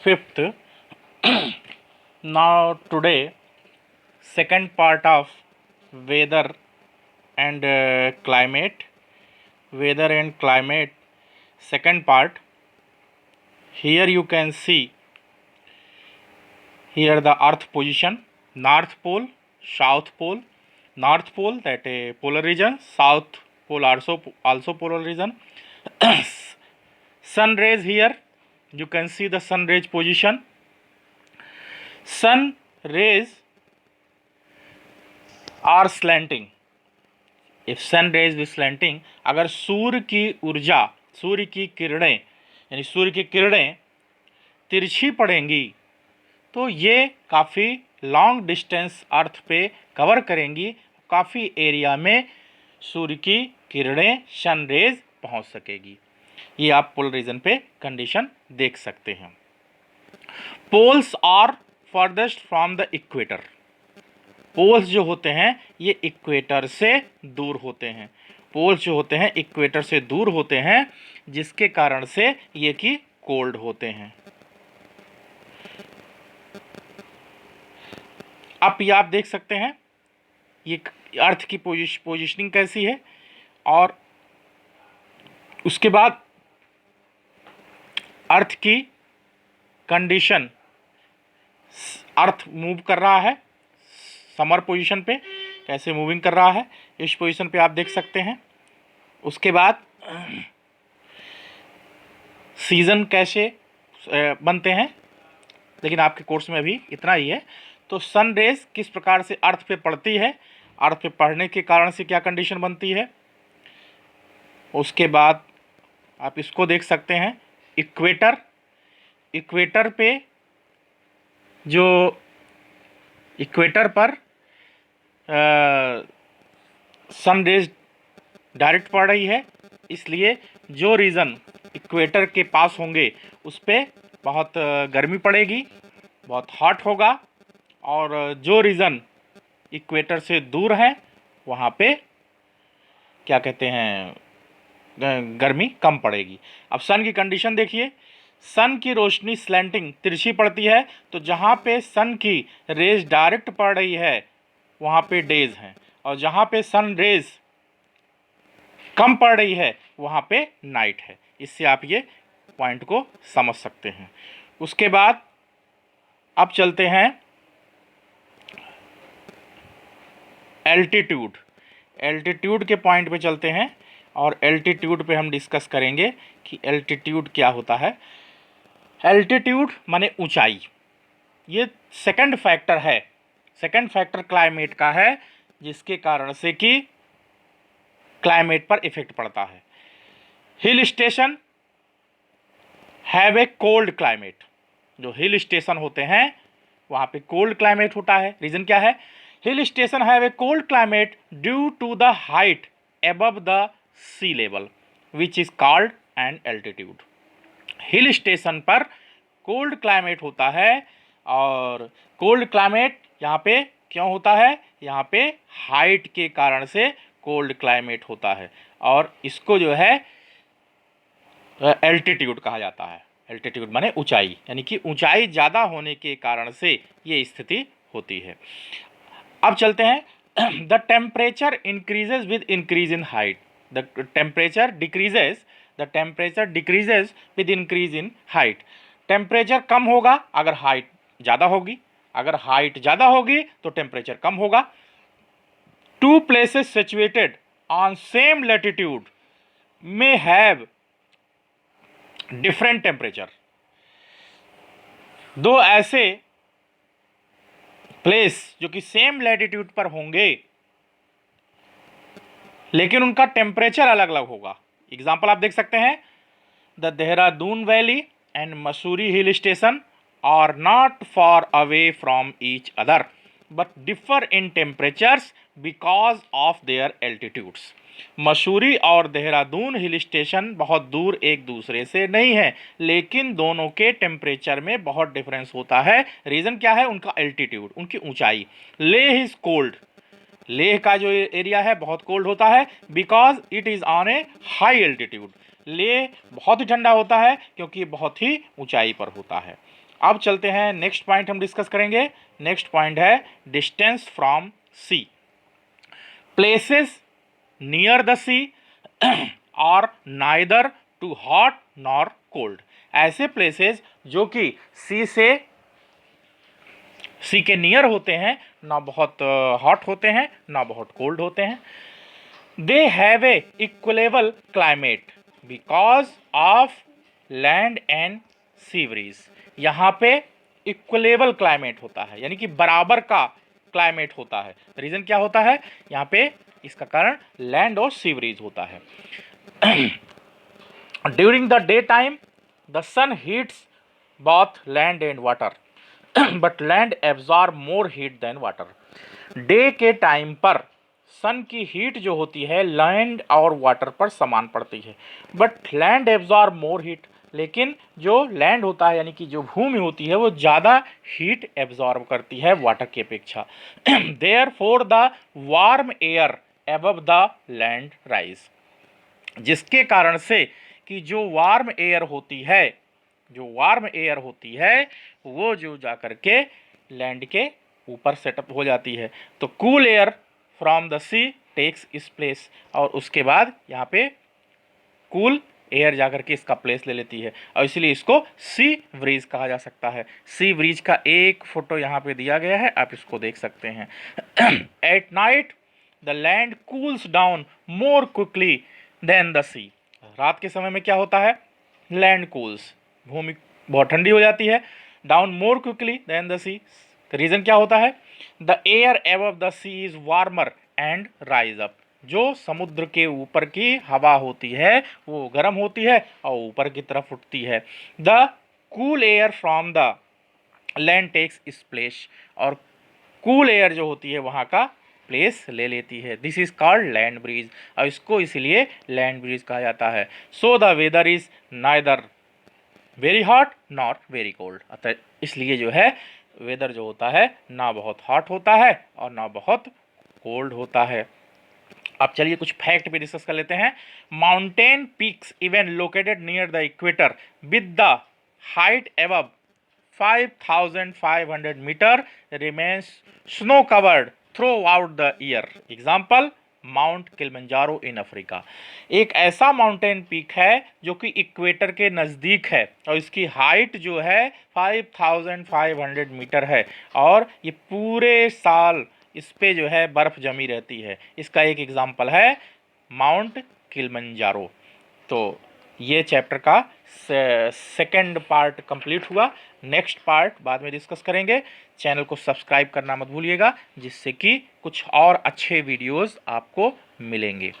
5th. Now today second part of weather and climate second part. Here you can see here the earth position, north pole, south pole. North pole, that a polar region, south pole also polar region. Sun rays, here you can see the sun rays position. Sun rays are slanting. If sun rays be slanting, अगर सूर्य की ऊर्जा, सूर्य की किरणें यानी सूर्य की किरणें तिरछी पड़ेंगी तो ये काफ़ी लॉन्ग डिस्टेंस अर्थ पे कवर करेंगी, काफ़ी एरिया में सूर्य की किरणें सन रेज पहुंच सकेगी। ये आप पोलर रीजन पे कंडीशन देख सकते हैं। Poles are farthest from the equator. Poles जो होते हैं ये इक्वेटर से दूर होते हैं। पोल्स जो होते हैं इक्वेटर से दूर होते हैं, जिसके कारण से ये कि कोल्ड होते हैं। अब ये आप देख सकते हैं ये अर्थ की पोजीशनिंग कैसी है, और उसके बाद अर्थ की कंडीशन, अर्थ मूव कर रहा है समर पोजीशन पे, कैसे मूविंग कर रहा है इस पोजीशन पे आप देख सकते हैं। उसके बाद सीज़न कैसे बनते हैं, लेकिन आपके कोर्स में अभी इतना ही है। तो सन रेज किस प्रकार से अर्थ पे पड़ती है, अर्थ पे पड़ने के कारण से क्या कंडीशन बनती है, उसके बाद आप इसको देख सकते हैं इक्वेटर। इक्वेटर पे जो इक्वेटर पर सन रेज डायरेक्ट पड़ रही है, इसलिए जो रीजन इक्वेटर के पास होंगे उस पर बहुत गर्मी पड़ेगी, बहुत हॉट होगा, और जो रीजन इक्वेटर से दूर है वहाँ पे क्या कहते हैं गर्मी कम पड़ेगी। अब सन की कंडीशन देखिए, सन की रोशनी स्लैंटिंग तिरछी पड़ती है, तो जहाँ पे सन की रेज डायरेक्ट पड़ रही है वहाँ पे डेज हैं, और जहाँ पे सन रेज कम पड़ रही है वहाँ पे नाइट है। इससे आप ये पॉइंट को समझ सकते हैं। उसके बाद अब चलते हैं एल्टीट्यूड। एल्टीट्यूड के पॉइंट पे चलते हैं, और एल्टीट्यूड पे हम डिस्कस करेंगे कि एल्टीट्यूड क्या होता है। एल्टीट्यूड माने ऊंचाई, ये सेकंड फैक्टर है, सेकंड फैक्टर क्लाइमेट का है, जिसके कारण से कि क्लाइमेट पर इफेक्ट पड़ता है। Hill station have a cold climate. जो हिल स्टेशन होते हैं वहाँ पे कोल्ड क्लाइमेट होता है। रीज़न क्या है? Hill station have a cold climate due to the height above the sea level which is called an altitude. Hill station पर कोल्ड क्लाइमेट होता है, और कोल्ड क्लाइमेट यहाँ पे क्यों होता है? यहाँ पे हाइट के कारण से कोल्ड क्लाइमेट होता है, और इसको जो है एल्टीट्यूड कहा जाता है। एल्टीट्यूड माने ऊंचाई, यानी कि ऊंचाई ज़्यादा होने के कारण से ये स्थिति होती है। अब चलते हैं the temperature increases with increase in height. The temperature decreases with increase in height. Temperature कम होगा अगर हाइट ज़्यादा होगी, अगर हाइट ज़्यादा होगी तो टेम्परेचर कम होगा। Two places situated on same latitude में हैव डिफरेंट टेम्परेचर। दो ऐसे प्लेस जो कि सेम लैटिट्यूड पर होंगे लेकिन उनका टेम्परेचर अलग अलग होगा। एग्जाम्पल आप देख सकते हैं, the Dehradun valley and Mussoorie hill station are not far away from each other but differ in temperatures because of their altitudes. Mussoorie और देहरादून हिल स्टेशन बहुत दूर एक दूसरे से नहीं है, लेकिन दोनों के टेम्परेचर में बहुत डिफरेंस होता है। रीज़न क्या है? उनका एल्टीट्यूड, उनकी ऊंचाई। लेह इज कोल्ड, लेह का जो एरिया है बहुत कोल्ड होता है, because it is on A high altitude. Leh बहुत ही ठंडा होता है क्योंकि बहुत ही ऊंचाई पर होता है। अब चलते हैं नेक्स्ट पॉइंट हम डिस्कस करेंगे। नेक्स्ट पॉइंट है distance from sea. Places near the sea और neither too hot nor cold. ऐसे प्लेसेस जो कि सी के नियर होते हैं, ना बहुत हॉट होते हैं ना बहुत कोल्ड होते हैं। They have a equable climate because of land and sea breeze. यहाँ पे इक्वलेबल क्लाइमेट होता है, यानी कि बराबर का क्लाइमेट होता है। रीजन क्या होता है यहाँ पे? इसका कारण लैंड और सी ब्रीज होता है। During the day time the sun heats both land and water but land absorb more heat than water। Day के टाइम पर सन की हीट जो होती है लैंड और वाटर पर समान पड़ती है, but land absorb more heat. लेकिन जो लैंड होता है यानी कि जो भूमि होती है वो ज़्यादा हीट एब्जॉर्ब करती है वाटर की अपेक्षा। Therefore the warm air above the land rise. जिसके कारण से कि जो वार्म एयर होती है वो जो जा करके लैंड के ऊपर सेटअप हो जाती है। तो cool air from the sea takes its place, और उसके बाद यहाँ पे कूल एयर जा करके इसका प्लेस ले लेती है, और इसलिए इसको सी ब्रीज कहा जा सकता है। सी ब्रीज का एक फोटो यहाँ पे दिया गया है, आप इसको देख सकते हैं। At night the land cools down more quickly then the sea. रात के समय में क्या होता है? लैंड कूल्स, भूमि बहुत ठंडी हो जाती है, down more quickly then the sea. Reason क्या होता है? The air above the sea is warmer and rise up. जो समुद्र के ऊपर की हवा होती है वो गर्म होती है और ऊपर की तरफ उठती है। The cool air from the land takes its place, और कूल एयर जो होती है वहाँ का प्लेस ले लेती है। This is called land breeze, और इसको इसलिए लैंड ब्रीज कहा जाता है। So the weather is neither very hot not very cold. अतः इसलिए जो है वेदर जो होता है ना बहुत हॉट होता है और ना बहुत कोल्ड होता है। अब चलिए कुछ फैक्ट भी डिस्कस कर लेते हैं। Mountain peaks even located near the equator with the height above 5500 metre remains snow covered throughout the year। Example mount Kilimanjaro in Africa. एक ऐसा माउंटेन पीक है जो कि इक्वेटर के नज़दीक है और इसकी हाइट जो है 5500 मीटर है, और ये पूरे साल इस पे जो है बर्फ़ जमी रहती है। इसका एक एग्जाम्पल है माउंट किलिमंजारो। तो ये चैप्टर का सेकंड पार्ट कंप्लीट हुआ। नेक्स्ट पार्ट बाद में डिस्कस करेंगे। चैनल को सब्सक्राइब करना मत भूलिएगा, जिससे कि कुछ और अच्छे वीडियोस आपको मिलेंगे।